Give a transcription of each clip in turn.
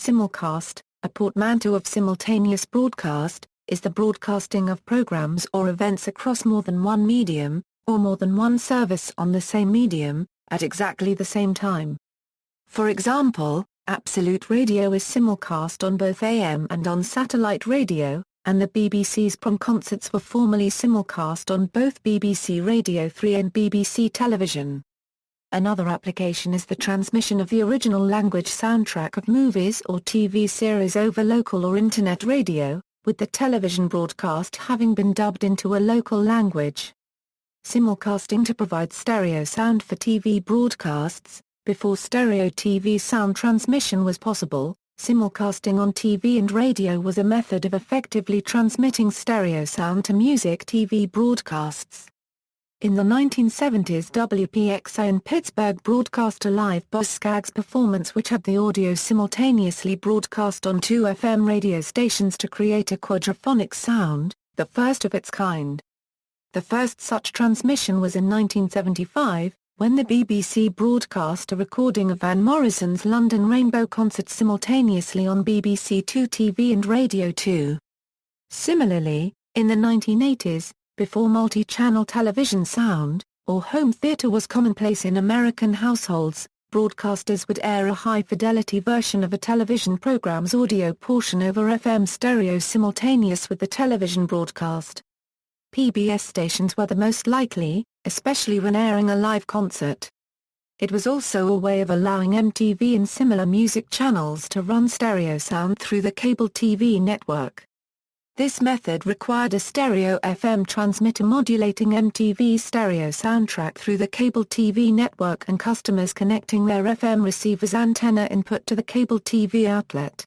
Simulcast, a portmanteau of simultaneous broadcast, is the broadcasting of programs or events across more than one medium, or more than one service on the same medium, at exactly the same time. For example, Absolute Radio is simulcast on both AM and on satellite radio, and the BBC's Prom concerts were formerly simulcast on both BBC Radio 3 and BBC Television. Another application is the transmission of the original language soundtrack of movies or TV series over local or internet radio, with the television broadcast having been dubbed into a local language. Simulcasting to provide stereo sound for TV broadcasts. Before stereo TV sound transmission was possible, simulcasting on TV and radio was a method of effectively transmitting stereo sound to music TV broadcasts. In the 1970s, WPXI in Pittsburgh broadcast a live Boz Scaggs performance which had the audio simultaneously broadcast on two FM radio stations to create a quadraphonic sound, the first of its kind. The first such transmission was in 1975, when the BBC broadcast a recording of Van Morrison's London Rainbow concert simultaneously on BBC Two TV and Radio 2. Similarly, in the 1980s, before multi-channel television sound, or home theater was commonplace in American households, broadcasters would air a high-fidelity version of a television program's audio portion over FM stereo simultaneous with the television broadcast. PBS stations were the most likely, especially when airing a live concert. It was also a way of allowing MTV and similar music channels to run stereo sound through the cable TV network. This method required a stereo FM transmitter modulating MTV's stereo soundtrack through the cable TV network and customers connecting their FM receiver's antenna input to the cable TV outlet.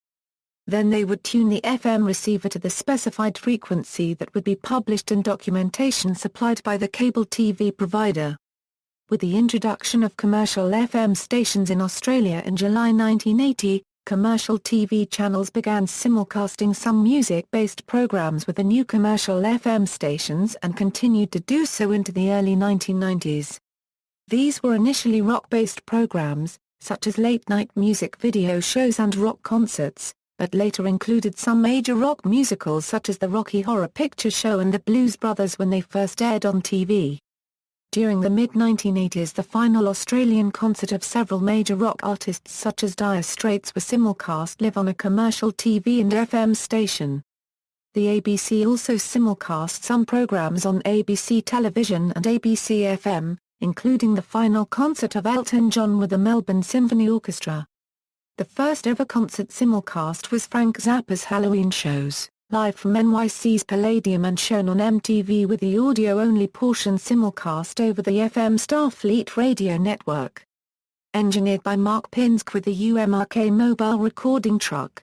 Then they would tune the FM receiver to the specified frequency that would be published in documentation supplied by the cable TV provider. With the introduction of commercial FM stations in Australia in July 1980, commercial TV channels began simulcasting some music-based programs with the new commercial FM stations and continued to do so into the early 1990s. These were initially rock-based programs, such as late-night music video shows and rock concerts, but later included some major rock musicals such as the Rocky Horror Picture Show and the Blues Brothers when they first aired on TV. During the mid-1980s, the final Australian concert of several major rock artists such as Dire Straits were simulcast live on a commercial TV and FM station. The ABC also simulcast some programs on ABC Television and ABC FM, including the final concert of Elton John with the Melbourne Symphony Orchestra. The first ever concert simulcast was Frank Zappa's Halloween Shows, live from NYC's Palladium and shown on MTV with the audio-only portion simulcast over the FM Starfleet radio network. Engineered by Mark Pinsk with the UMRK mobile recording truck.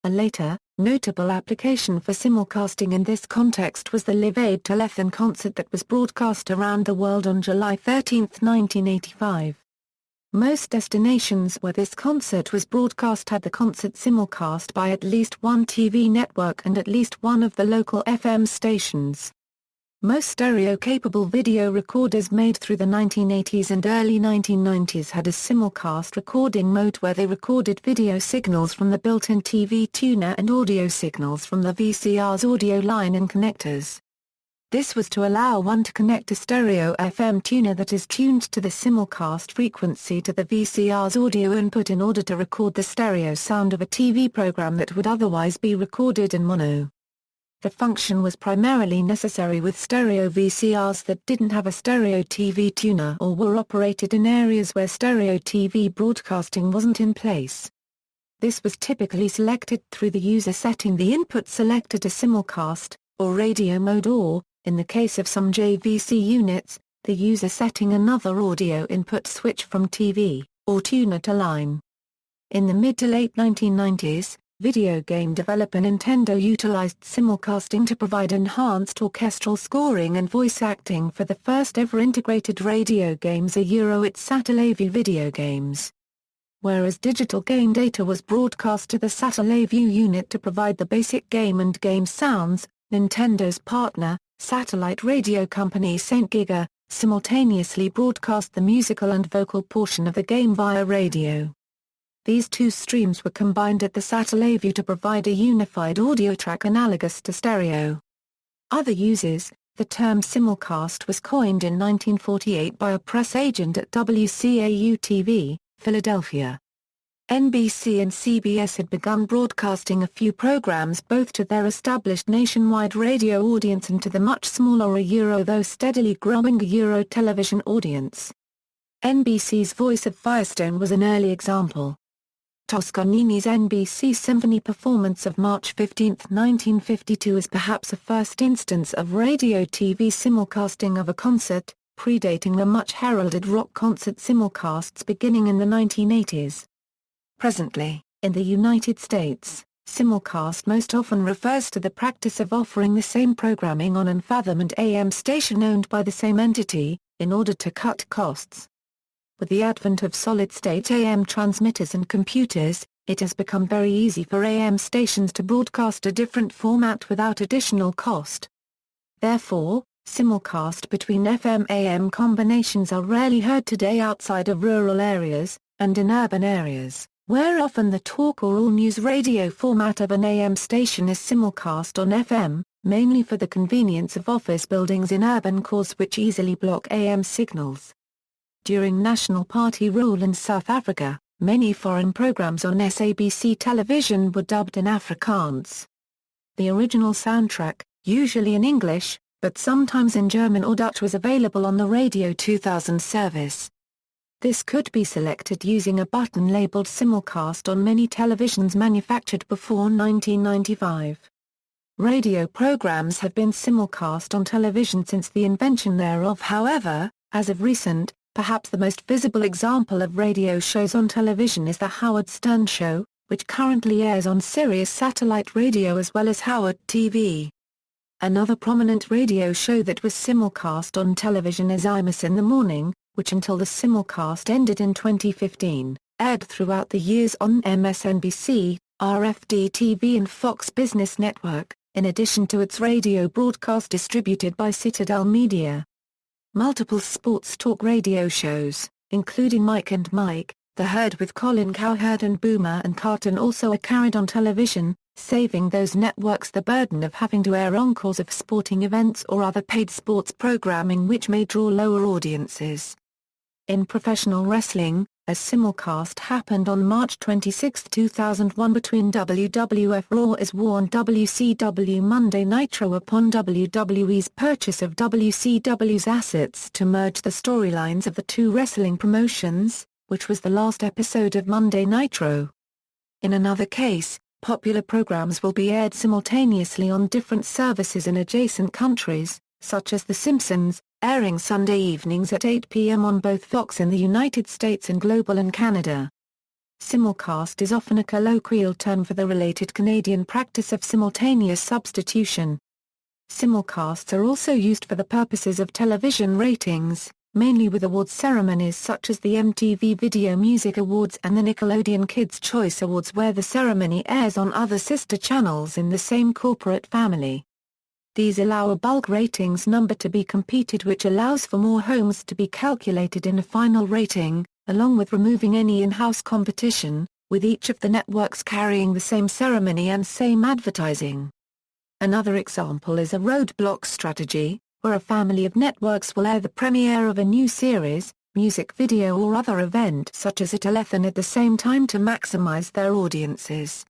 A later, notable application for simulcasting in this context was the Live Aid Telethon concert that was broadcast around the world on July 13, 1985. Most destinations where this concert was broadcast had the concert simulcast by at least one TV network and at least one of the local FM stations. Most stereo-capable video recorders made through the 1980s and early 1990s had a simulcast recording mode where they recorded video signals from the built-in TV tuner and audio signals from the VCR's audio line and connectors. This was to allow one to connect a stereo FM tuner that is tuned to the simulcast frequency to the VCR's audio input in order to record the stereo sound of a TV program that would otherwise be recorded in mono. The function was primarily necessary with stereo VCRs that didn't have a stereo TV tuner or were operated in areas where stereo TV broadcasting wasn't in place. This was typically selected through the user setting the input selector to simulcast, or radio mode, or, in the case of some JVC units, the user setting another audio input switch from TV, or tuner to line. In the mid to late 1990s, video game developer Nintendo utilized simulcasting to provide enhanced orchestral scoring and voice acting for the first ever integrated radio games its Satellaview video games. Whereas digital game data was broadcast to the Satellaview unit to provide the basic game and game sounds, Nintendo's partner, satellite radio company Saint Giga, simultaneously broadcast the musical and vocal portion of the game via radio. These two streams were combined at the satellaview to provide a unified audio track analogous to stereo. Other uses. The term simulcast was coined in 1948 by a press agent at WCAU-TV, Philadelphia. NBC and CBS had begun broadcasting a few programs both to their established nationwide radio audience and to the much smaller though steadily growing television audience. NBC's Voice of Firestone was an early example. Toscanini's NBC Symphony performance of March 15, 1952 is perhaps a first instance of radio-TV simulcasting of a concert, predating the much heralded rock concert simulcasts beginning in the 1980s. Presently, in the United States, simulcast most often refers to the practice of offering the same programming on an FM and AM station owned by the same entity, in order to cut costs. With the advent of solid-state AM transmitters and computers, it has become very easy for AM stations to broadcast a different format without additional cost. Therefore, simulcast between FM-AM combinations are rarely heard today outside of rural areas, and in urban areas, where often the talk or all-news radio format of an AM station is simulcast on FM, mainly for the convenience of office buildings in urban cores which easily block AM signals. During National Party rule in South Africa, many foreign programs on SABC television were dubbed in Afrikaans. The original soundtrack, usually in English, but sometimes in German or Dutch, was available on the Radio 2000 service. This could be selected using a button labeled Simulcast on many televisions manufactured before 1995. Radio programs have been simulcast on television since the invention thereof. However, as of recent, perhaps the most visible example of radio shows on television is The Howard Stern Show, which currently airs on Sirius satellite radio as well as Howard TV. Another prominent radio show that was simulcast on television is Imus in the Morning, which until the simulcast ended in 2015, aired throughout the years on MSNBC, RFD-TV and Fox Business Network, in addition to its radio broadcast distributed by Citadel Media. Multiple sports talk radio shows, including Mike and Mike, The Herd with Colin Cowherd and Boomer and Carton, also are carried on television, saving those networks the burden of having to air encores of sporting events or other paid sports programming which may draw lower audiences. In professional wrestling, a simulcast happened on March 26, 2001 between WWF Raw is War and WCW Monday Nitro upon WWE's purchase of WCW's assets to merge the storylines of the two wrestling promotions, which was the last episode of Monday Nitro. In another case, popular programs will be aired simultaneously on different services in adjacent countries, such as The Simpsons, airing Sunday evenings at 8 p.m. on both Fox in the United States and Global in Canada. Simulcast is often a colloquial term for the related Canadian practice of simultaneous substitution. Simulcasts are also used for the purposes of television ratings, mainly with awards ceremonies such as the MTV Video Music Awards and the Nickelodeon Kids' Choice Awards, where the ceremony airs on other sister channels in the same corporate family. These allow a bulk ratings number to be computed, which allows for more homes to be calculated in a final rating, along with removing any in-house competition, with each of the networks carrying the same ceremony and same advertising. Another example is a roadblock strategy, where a family of networks will air the premiere of a new series, music video or other event such as a telethon at the same time to maximize their audiences.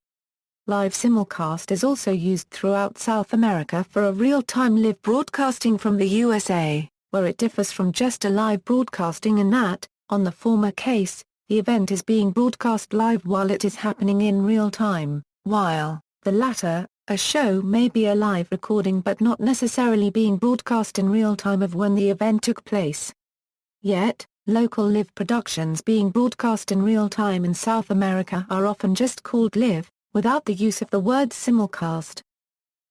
Live simulcast is also used throughout South America for a real-time live broadcasting from the USA, where it differs from just a live broadcasting in that, on the former case, the event is being broadcast live while it is happening in real time, while, the latter, a show may be a live recording but not necessarily being broadcast in real time of when the event took place. Yet, local live productions being broadcast in real time in South America are often just called live, without the use of the word simulcast.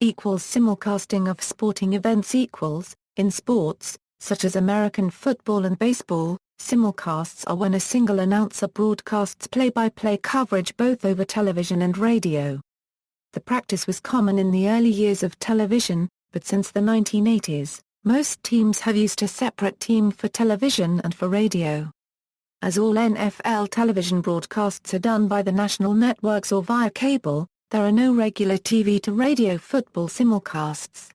Simulcasting of sporting events in sports, such as American football and baseball, simulcasts are when a single announcer broadcasts play-by-play coverage both over television and radio. The practice was common in the early years of television, but since the 1980s, most teams have used a separate team for television and for radio. As all NFL television broadcasts are done by the national networks or via cable, there are no regular TV-to-radio football simulcasts.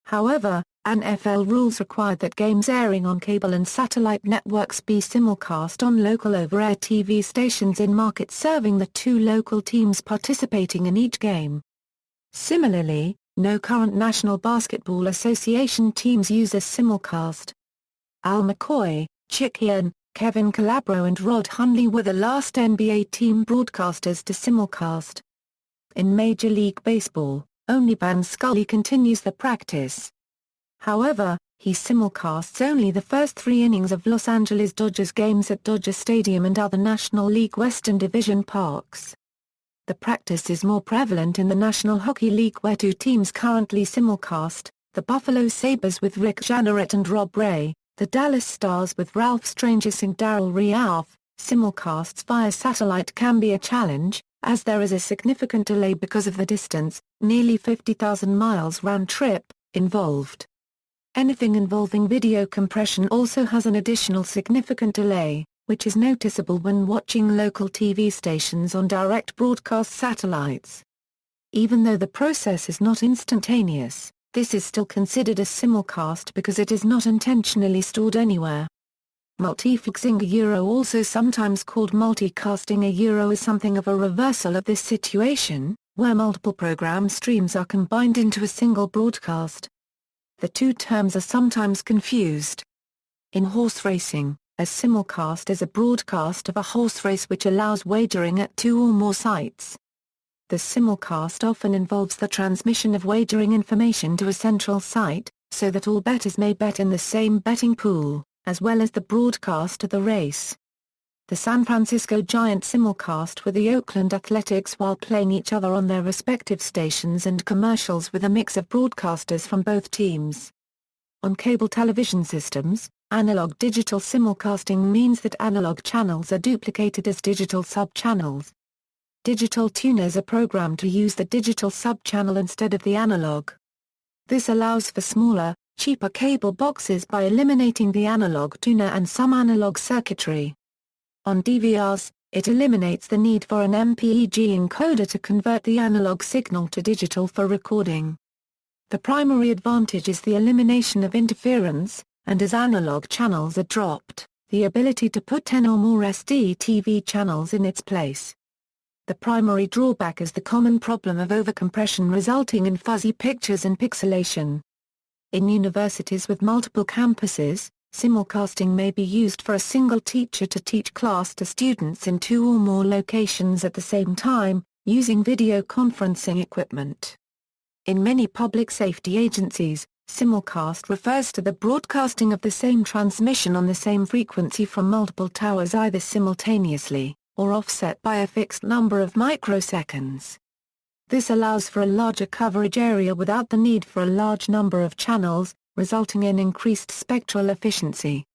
However, NFL rules require that games airing on cable and satellite networks be simulcast on local over-air TV stations in markets serving the two local teams participating in each game. Similarly, no current National Basketball Association teams use a simulcast. Al McCoy, Chick Hearn, Kevin Calabro and Rod Hundley were the last NBA team broadcasters to simulcast. In Major League Baseball, only Ban Scully continues the practice. However, he simulcasts only the first 3 innings of Los Angeles Dodgers games at Dodger Stadium and other National League Western Division parks. The practice is more prevalent in the National Hockey League where 2 teams currently simulcast, the Buffalo Sabres with Rick Jeanneret and Rob Ray, the Dallas Stars with Ralph Strangis and Darryl Reauth. Simulcasts via satellite can be a challenge, as there is a significant delay because of the distance, nearly 50,000 miles round trip, involved. Anything involving video compression also has an additional significant delay, which is noticeable when watching local TV stations on direct broadcast satellites. Even though the process is not instantaneous, this is still considered a simulcast because it is not intentionally stored anywhere. Multiplexing also sometimes called multicasting is something of a reversal of this situation, where multiple program streams are combined into a single broadcast. The two terms are sometimes confused. In horse racing, a simulcast is a broadcast of a horse race which allows wagering at 2 or more sites. The simulcast often involves the transmission of wagering information to a central site, so that all bettors may bet in the same betting pool, as well as the broadcast of the race. The San Francisco Giants simulcast with the Oakland Athletics while playing each other on their respective stations and commercials with a mix of broadcasters from both teams. On cable television systems, analog-digital simulcasting means that analog channels are duplicated as digital sub-channels. Digital tuners are programmed to use the digital sub-channel instead of the analog. This allows for smaller, cheaper cable boxes by eliminating the analog tuner and some analog circuitry. On DVRs, it eliminates the need for an MPEG encoder to convert the analog signal to digital for recording. The primary advantage is the elimination of interference, and as analog channels are dropped, the ability to put 10 or more SD-TV channels in its place. The primary drawback is the common problem of overcompression resulting in fuzzy pictures and pixelation. In universities with multiple campuses, simulcasting may be used for a single teacher to teach class to students in 2 or more locations at the same time, using video conferencing equipment. In many public safety agencies, simulcast refers to the broadcasting of the same transmission on the same frequency from multiple towers either simultaneously, or offset by a fixed number of microseconds. This allows for a larger coverage area without the need for a large number of channels, resulting in increased spectral efficiency.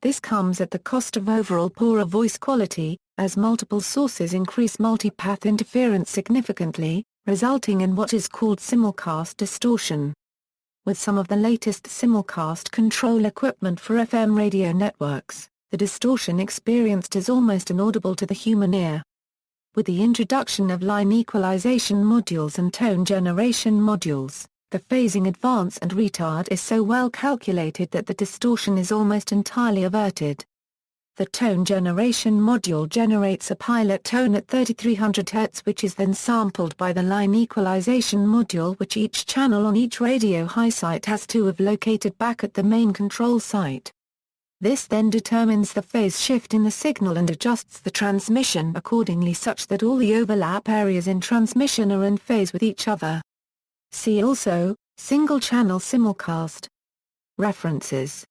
This comes at the cost of overall poorer voice quality, as multiple sources increase multipath interference significantly, resulting in what is called simulcast distortion. With some of the latest simulcast control equipment for FM radio networks, the distortion experienced is almost inaudible to the human ear. With the introduction of line equalization modules and tone generation modules, the phasing advance and retard is so well calculated that the distortion is almost entirely averted. The tone generation module generates a pilot tone at 3300 Hz which is then sampled by the line equalization module which each channel on each radio high site has to have located back at the main control site. This then determines the phase shift in the signal and adjusts the transmission accordingly such that all the overlap areas in transmission are in phase with each other. See also, single-channel simulcast. References